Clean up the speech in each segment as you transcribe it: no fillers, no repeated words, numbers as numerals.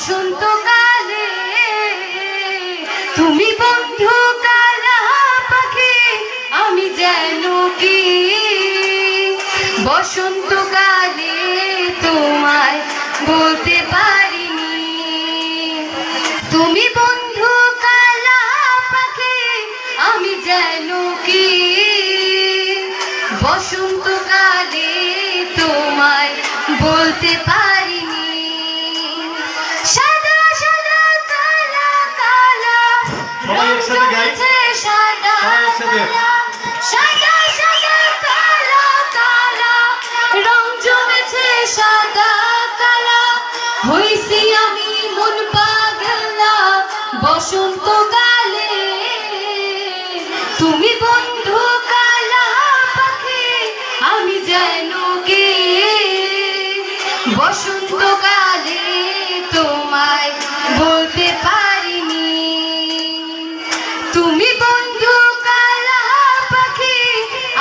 বসন্তকালে তুমি বন্ধু কালা পাখি, আমি যেন কি বসন্তকালে তোমায় বলতে পারিনি। তুমি বন্ধু কালা পাখি, আমি যেন কি বসন্তকালে তোমায় বলতে পারিনি। সাদা সাদা কালা কালা রং জমেছে, সাদা কালা সাদা সাদা কালা কালা রং জমেছে, সাদা কালা হইছি আমি মন পাগলা বসন্তকালে। তুমি বন্ধু কালা পাখি, আমি যেন কে বসন্তকালে তোমায় বলতে পারিনি। তুমি বন্ধু কালা পাখি,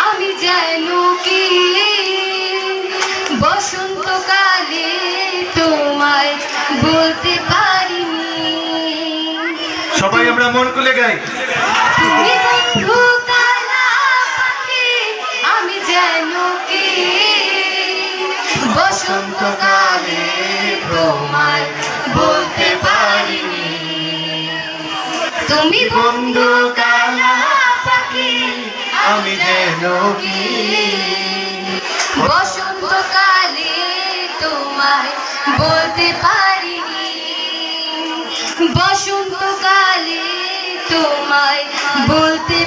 আমি যেন কি বসন্তকালে তোমায় বলতে পারিনি। সবাই আমরা মন খুলে গাই। তুমি বন্ধু কালা পাখি, আমি যেন কি বসন্তকালে তোমায় বলতে পারিনি। তুমি বন্ধু কালা পাখি, আমি যেন কি বসন্তকালে তোমায় বলতে পারিনি। বসন্তকালে তোমায় বলতে